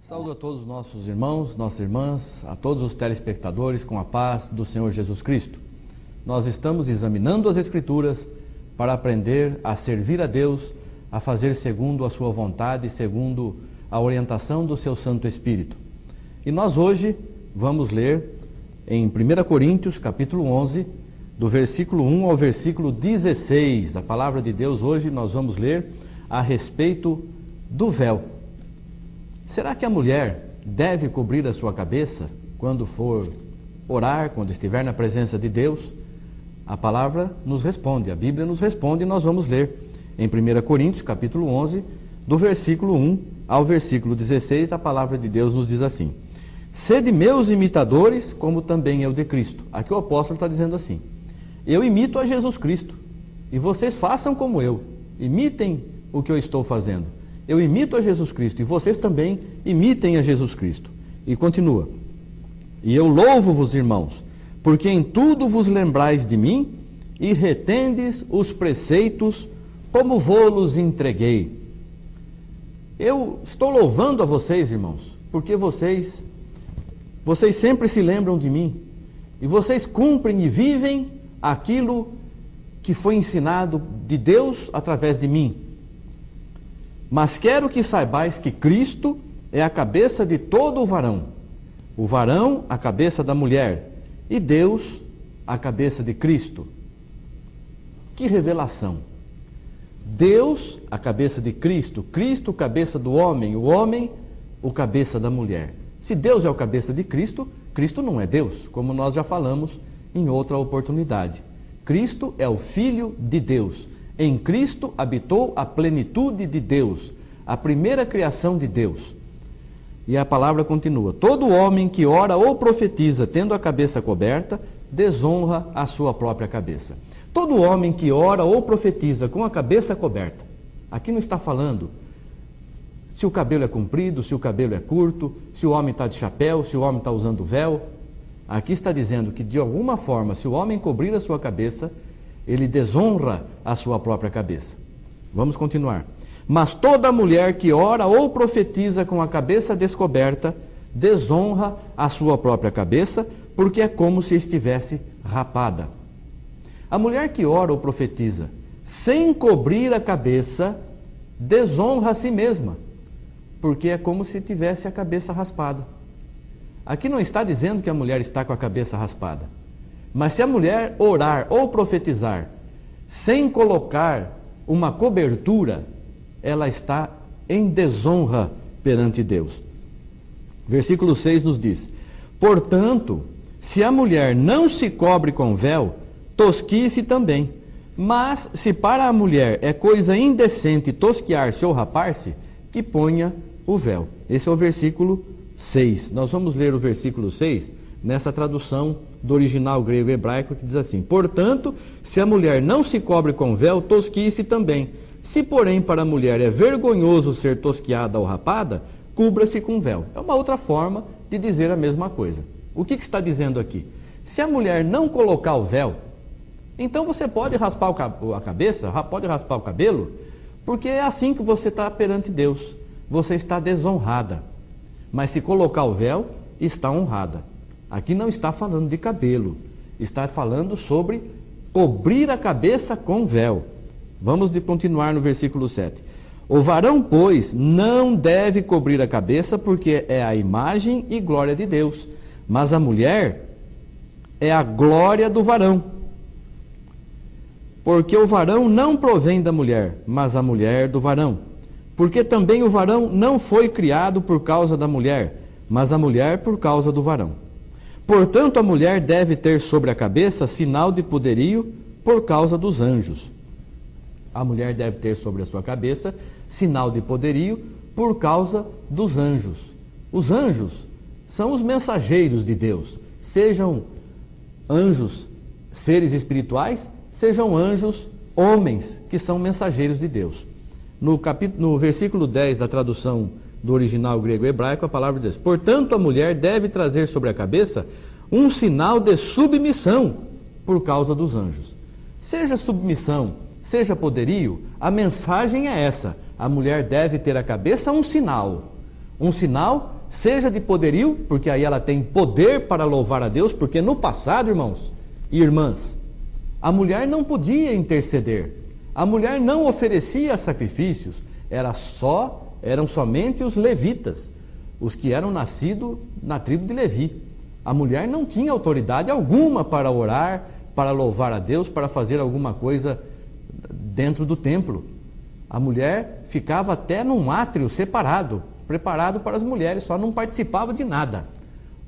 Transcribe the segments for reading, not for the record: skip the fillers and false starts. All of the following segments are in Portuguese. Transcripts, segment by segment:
Saúdo a todos os nossos irmãos, nossas irmãs, a todos os telespectadores com a paz do Senhor Jesus Cristo. Nós estamos examinando as Escrituras para aprender a servir a Deus, a fazer segundo a sua vontade, segundo a orientação do seu Santo Espírito. E nós hoje vamos ler em 1 Coríntios, capítulo 11, do versículo 1 ao versículo 16. A palavra de Deus hoje nós vamos ler a respeito do véu. Será que a mulher deve cobrir a sua cabeça quando for orar, quando estiver na presença de Deus? A palavra nos responde, a Bíblia nos responde, e nós vamos ler em 1 Coríntios, capítulo 11, do versículo 1 ao versículo 16, a palavra de Deus nos diz assim: Sede meus imitadores, como também eu de Cristo. Aqui o apóstolo está dizendo assim: eu imito a Jesus Cristo, e vocês façam como eu, imitem o que eu estou fazendo. Eu imito a Jesus Cristo, e vocês também imitem a Jesus Cristo. E continua: E eu louvo-vos, irmãos, porque em tudo vos lembrais de mim, e retendes os preceitos, como vô-los entreguei. Eu estou louvando a vocês, irmãos, porque vocês sempre se lembram de mim, e vocês cumprem e vivem aquilo que foi ensinado de Deus através de mim. Mas quero que saibais que Cristo é a cabeça de todo o varão a cabeça da mulher, e Deus a cabeça de Cristo. Que revelação! Deus a cabeça de Cristo, Cristo cabeça do homem, o homem o cabeça da mulher. Se Deus é o cabeça de Cristo, Cristo não é Deus, como nós já falamos em outra oportunidade. Cristo é o Filho de Deus. Em Cristo habitou a plenitude de Deus, a primeira criação de Deus. E a palavra continua: todo homem que ora ou profetiza tendo a cabeça coberta, desonra a sua própria cabeça. Todo homem que ora ou profetiza com a cabeça coberta, aqui não está falando se o cabelo é comprido, se o cabelo é curto, se o homem está de chapéu, se o homem está usando véu. Aqui está dizendo que, de alguma forma, se o homem cobrir a sua cabeça, ele desonra a sua própria cabeça. Vamos continuar. Mas toda mulher que ora ou profetiza com a cabeça descoberta, desonra a sua própria cabeça, porque é como se estivesse rapada. A mulher que ora ou profetiza sem cobrir a cabeça, desonra a si mesma, porque é como se tivesse a cabeça raspada. Aqui não está dizendo que a mulher está com a cabeça raspada. Mas se a mulher orar ou profetizar sem colocar uma cobertura, ela está em desonra perante Deus. Versículo 6 nos diz: Portanto, se a mulher não se cobre com véu, tosquie-se também. Mas se para a mulher é coisa indecente tosquiar-se ou rapar-se, que ponha o véu. Esse é o versículo 6. Nós vamos ler o versículo 6 nessa tradução do original grego-hebraico, que diz assim: Portanto, se a mulher não se cobre com véu, tosquie-se também. Se, porém, para a mulher é vergonhoso ser tosquiada ou rapada, cubra-se com véu. É uma outra forma de dizer a mesma coisa. O que está dizendo aqui? Se a mulher não colocar o véu, então você pode raspar a cabeça, pode raspar o cabelo, porque é assim que você está perante Deus. Você está desonrada. Mas se colocar o véu, está honrada. Aqui não está falando de cabelo, está falando sobre cobrir a cabeça com véu. Vamos continuar no versículo 7. O varão, pois, não deve cobrir a cabeça, porque é a imagem e glória de Deus. Mas a mulher é a glória do varão. Porque o varão não provém da mulher, mas a mulher do varão. Porque também o varão não foi criado por causa da mulher, mas a mulher por causa do varão. Portanto, a mulher deve ter sobre a cabeça sinal de poderio por causa dos anjos. A mulher deve ter sobre a sua cabeça sinal de poderio por causa dos anjos. Os anjos são os mensageiros de Deus. Sejam anjos, seres espirituais, sejam anjos, homens, que são mensageiros de Deus. No versículo 10 da tradução do original grego-hebraico, a palavra diz: Portanto, a mulher deve trazer sobre a cabeça um sinal de submissão por causa dos anjos. Seja submissão, seja poderio, a mensagem é essa: a mulher deve ter à cabeça um sinal. Um sinal, seja de poderio, porque aí ela tem poder para louvar a Deus, porque no passado, irmãos e irmãs, a mulher não podia interceder, a mulher não oferecia sacrifícios, eram somente os levitas, os que eram nascidos na tribo de Levi. A mulher não tinha autoridade alguma para orar, para louvar a Deus, para fazer alguma coisa dentro do templo. A mulher ficava até num átrio separado, preparado para as mulheres, só não participava de nada.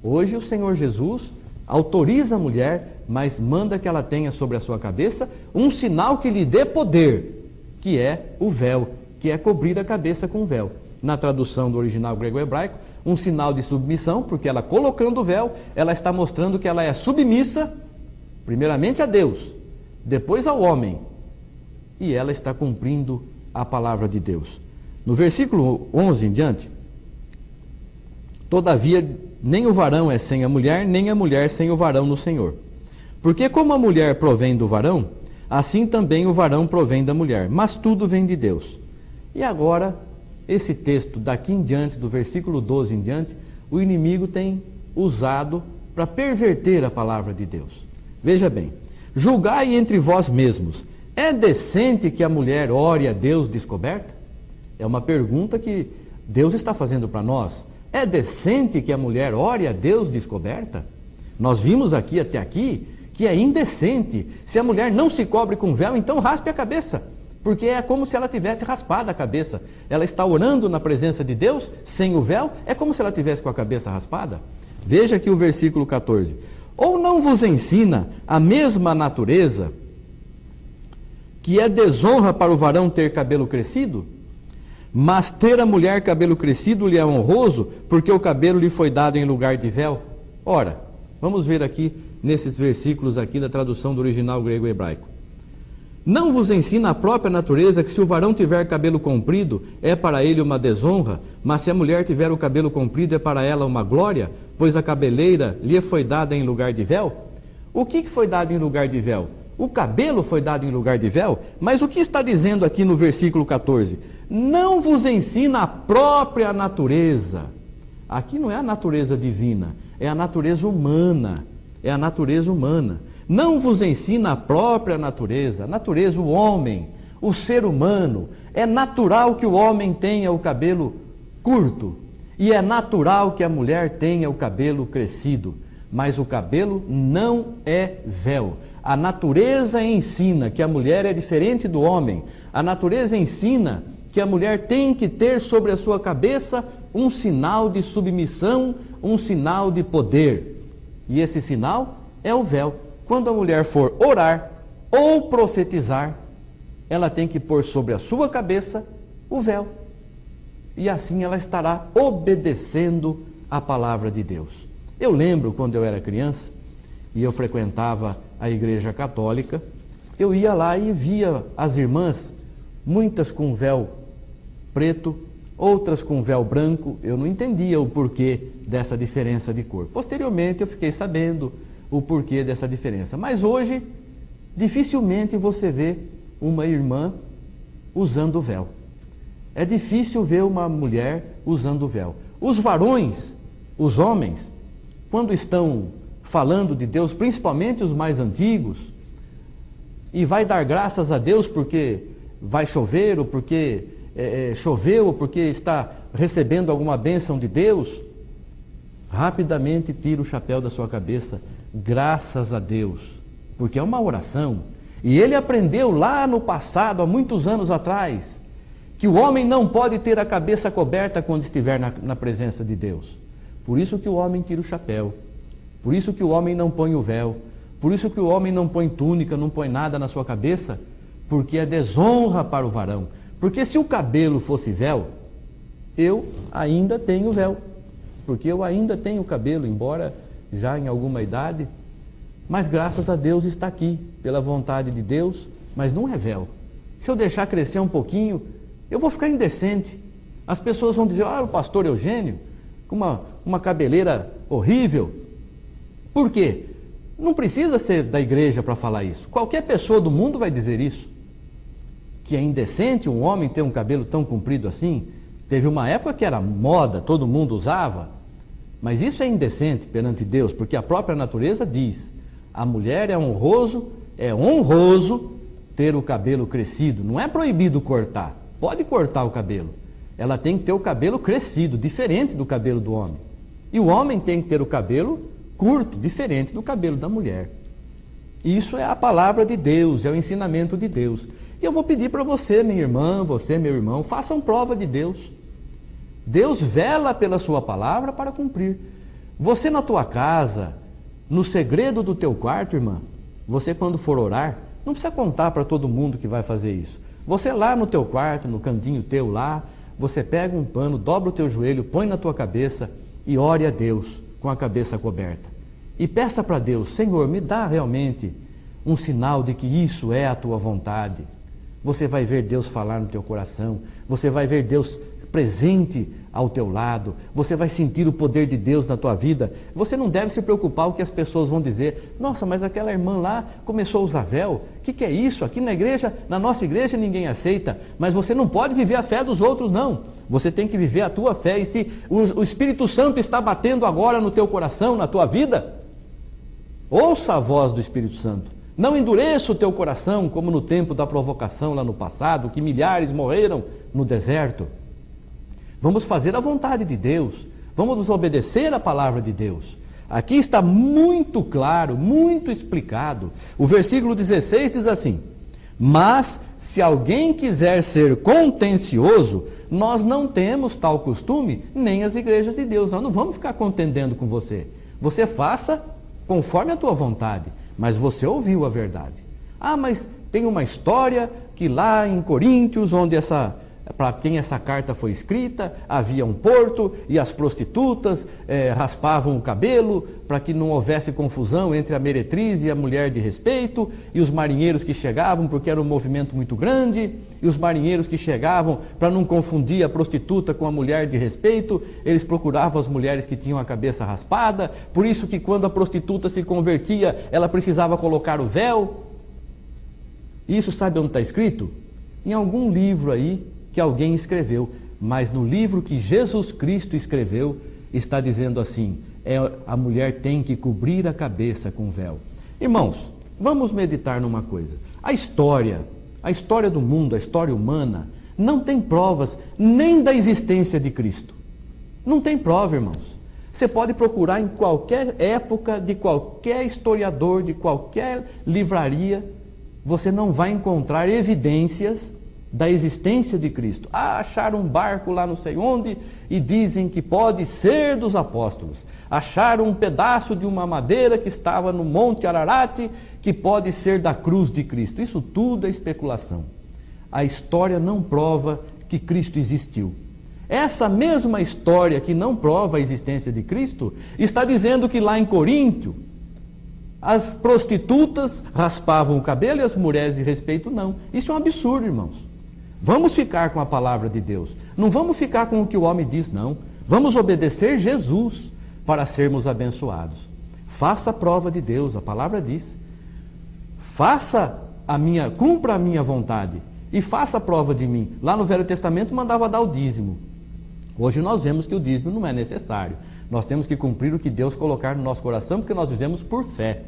Hoje o Senhor Jesus autoriza a mulher, mas manda que ela tenha sobre a sua cabeça um sinal que lhe dê poder, que é o véu, que é cobrir a cabeça com o véu. Na tradução do original grego-hebraico, um sinal de submissão, porque ela colocando o véu, ela está mostrando que ela é submissa, primeiramente a Deus, depois ao homem, e ela está cumprindo a palavra de Deus. No versículo 11 em diante, todavia nem o varão é sem a mulher, nem a mulher sem o varão no Senhor. Porque como a mulher provém do varão, assim também o varão provém da mulher, mas tudo vem de Deus. E agora, esse texto daqui em diante, do versículo 12 em diante, o inimigo tem usado para perverter a palavra de Deus. Veja bem, julgai entre vós mesmos, é decente que a mulher ore a Deus descoberta? É uma pergunta que Deus está fazendo para nós. É decente que a mulher ore a Deus descoberta? Nós vimos aqui até aqui que é indecente. Se a mulher não se cobre com véu, então raspe a cabeça, porque é como se ela tivesse raspado a cabeça. Ela está orando na presença de Deus sem o véu, é como se ela tivesse com a cabeça raspada. Veja aqui o versículo 14. Ou não vos ensina a mesma natureza que é desonra para o varão ter cabelo crescido? Mas ter a mulher cabelo crescido lhe é honroso, porque o cabelo lhe foi dado em lugar de véu. Ora, vamos ver aqui nesses versículos aqui da tradução do original grego-hebraico. Não vos ensina a própria natureza que se o varão tiver cabelo comprido, é para ele uma desonra, mas se a mulher tiver o cabelo comprido, é para ela uma glória, pois a cabeleira lhe foi dada em lugar de véu? O que foi dado em lugar de véu? O cabelo foi dado em lugar de véu? Mas o que está dizendo aqui no versículo 14? Não vos ensina a própria natureza. Aqui não é a natureza divina, é a natureza humana. É a natureza humana. Não vos ensina a própria natureza, a natureza, o homem, o ser humano. É natural que o homem tenha o cabelo curto e é natural que a mulher tenha o cabelo crescido, mas o cabelo não é véu. A natureza ensina que a mulher é diferente do homem. A natureza ensina que a mulher tem que ter sobre a sua cabeça um sinal de submissão, um sinal de poder. E esse sinal é o véu. Quando a mulher for orar ou profetizar, ela tem que pôr sobre a sua cabeça o véu. E assim ela estará obedecendo a palavra de Deus. Eu lembro quando eu era criança e eu frequentava a igreja católica, eu ia lá e via as irmãs, muitas com véu preto, outras com véu branco. Eu não entendia o porquê dessa diferença de cor. Posteriormente eu fiquei sabendo o porquê dessa diferença. Mas hoje, dificilmente você vê uma irmã usando véu. É difícil ver uma mulher usando véu. Os varões, os homens, quando estão falando de Deus, principalmente os mais antigos, e vai dar graças a Deus porque vai chover, ou porque choveu, ou porque está recebendo alguma bênção de Deus, rapidamente tira o chapéu da sua cabeça, graças a Deus, porque é uma oração. E ele aprendeu lá no passado, há muitos anos atrás, que o homem não pode ter a cabeça coberta quando estiver na presença de Deus. Por isso que o homem tira o chapéu, por isso que o homem não põe o véu, por isso que o homem não põe túnica, não põe nada na sua cabeça, porque é desonra para o varão. Porque se o cabelo fosse véu, eu ainda tenho véu, porque eu ainda tenho cabelo, embora já em alguma idade, mas graças a Deus está aqui, pela vontade de Deus, mas não é véu. Se eu deixar crescer um pouquinho, eu vou ficar indecente. As pessoas vão dizer, olha o pastor Eugênio, com uma cabeleira horrível. Por quê? Não precisa ser da igreja para falar isso. Qualquer pessoa do mundo vai dizer isso. Que é indecente um homem ter um cabelo tão comprido assim, Teve uma época que era moda, todo mundo usava, mas isso é indecente perante Deus, porque a própria natureza diz: a mulher é honroso ter o cabelo crescido. Não é proibido cortar, pode cortar o cabelo. Ela tem que ter o cabelo crescido, diferente do cabelo do homem. E o homem tem que ter o cabelo curto, diferente do cabelo da mulher. Isso é a palavra de Deus, é o ensinamento de Deus. E eu vou pedir para você, minha irmã, você, meu irmão, façam prova de Deus. Deus vela pela sua palavra para cumprir. Você na tua casa, no segredo do teu quarto, irmã, você quando for orar, não precisa contar para todo mundo que vai fazer isso. Você lá no teu quarto, no cantinho teu lá, você pega um pano, dobra o teu joelho, põe na tua cabeça e ore a Deus com a cabeça coberta. E peça para Deus: Senhor, me dá realmente um sinal de que isso é a tua vontade. Você vai ver Deus falar no teu coração, você vai ver Deus presente ao teu lado, você vai sentir o poder de Deus na tua vida. Você não deve se preocupar com o que as pessoas vão dizer. Nossa, mas aquela irmã lá começou a usar véu, o que é isso? Aqui na igreja, na nossa igreja ninguém aceita. Mas você não pode viver a fé dos outros, não. Você tem que viver a tua fé. E se o Espírito Santo está batendo agora no teu coração, na tua vida, ouça a voz do Espírito Santo. Não endureça o teu coração como no tempo da provocação lá no passado, que milhares morreram no deserto. Vamos fazer a vontade de Deus, vamos nos obedecer à palavra de Deus. Aqui está muito claro, muito explicado. O versículo 16 diz assim: mas se alguém quiser ser contencioso, nós não temos tal costume, nem as igrejas de Deus. Nós não vamos ficar contendendo com você. Você faça conforme a tua vontade, mas você ouviu a verdade. Ah, mas tem uma história que lá em Coríntios, onde para quem essa carta foi escrita, havia um porto e as prostitutas raspavam o cabelo para que não houvesse confusão entre a meretriz e a mulher de respeito, e os marinheiros que chegavam, porque era um movimento muito grande, e os marinheiros que chegavam, para não confundir a prostituta com a mulher de respeito, eles procuravam as mulheres que tinham a cabeça raspada, por isso que quando a prostituta se convertia, ela precisava colocar o véu. Isso sabe onde está escrito? Em algum livro aí, que alguém escreveu, mas no livro que Jesus Cristo escreveu, está dizendo assim: a mulher tem que cobrir a cabeça com véu. Irmãos, vamos meditar numa coisa. A história do mundo, a história humana, não tem provas nem da existência de Cristo. Não tem prova, irmãos. Você pode procurar em qualquer época, de qualquer historiador, de qualquer livraria, você não vai encontrar evidências da existência de Cristo. Acharam um barco lá não sei onde e dizem que pode ser dos apóstolos. Acharam um pedaço de uma madeira que estava no Monte Ararat que pode ser da cruz de Cristo. Isso tudo é especulação. A história não prova que Cristo existiu. Essa mesma história que não prova a existência de Cristo está dizendo que lá em Coríntio as prostitutas raspavam o cabelo e as mulheres de respeito não. Isso é um absurdo, irmãos. Vamos ficar com a palavra de Deus. Não vamos ficar com o que o homem diz, não. Vamos obedecer Jesus para sermos abençoados. Faça a prova de Deus, a palavra diz. Cumpra a minha vontade e faça a prova de mim. Lá no Velho Testamento mandava dar o dízimo. Hoje nós vemos que o dízimo não é necessário. Nós temos que cumprir o que Deus colocar no nosso coração, porque nós vivemos por fé.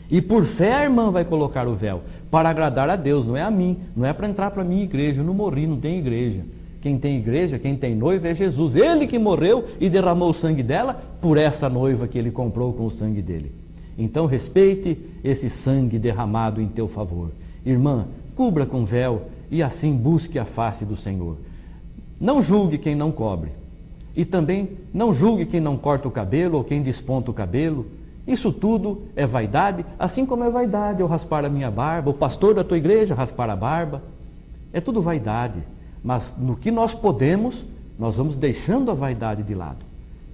E por fé a irmã vai colocar o véu, para agradar a Deus, não é a mim, não é para entrar para a minha igreja. Eu não morri, não tem igreja. Quem tem igreja, quem tem noiva é Jesus. Ele que morreu e derramou o sangue dela por essa noiva que ele comprou com o sangue dele. Então respeite esse sangue derramado em teu favor. Irmã, cubra com véu e assim busque a face do Senhor. Não julgue quem não cobre. E também não julgue quem não corta o cabelo ou quem desponta o cabelo. Isso tudo é vaidade, assim como é vaidade eu raspar a minha barba, o pastor da tua igreja raspar a barba. É tudo vaidade, mas no que nós podemos, nós vamos deixando a vaidade de lado.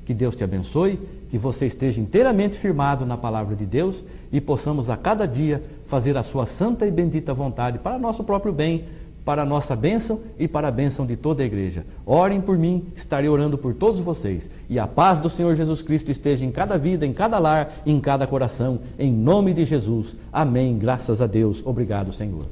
Que Deus te abençoe, que você esteja inteiramente firmado na palavra de Deus e possamos a cada dia fazer a sua santa e bendita vontade para nosso próprio bem, para a nossa bênção e para a bênção de toda a igreja. Orem por mim, estarei orando por todos vocês. E a paz do Senhor Jesus Cristo esteja em cada vida, em cada lar, em cada coração, em nome de Jesus. Amém. Graças a Deus. Obrigado, Senhor.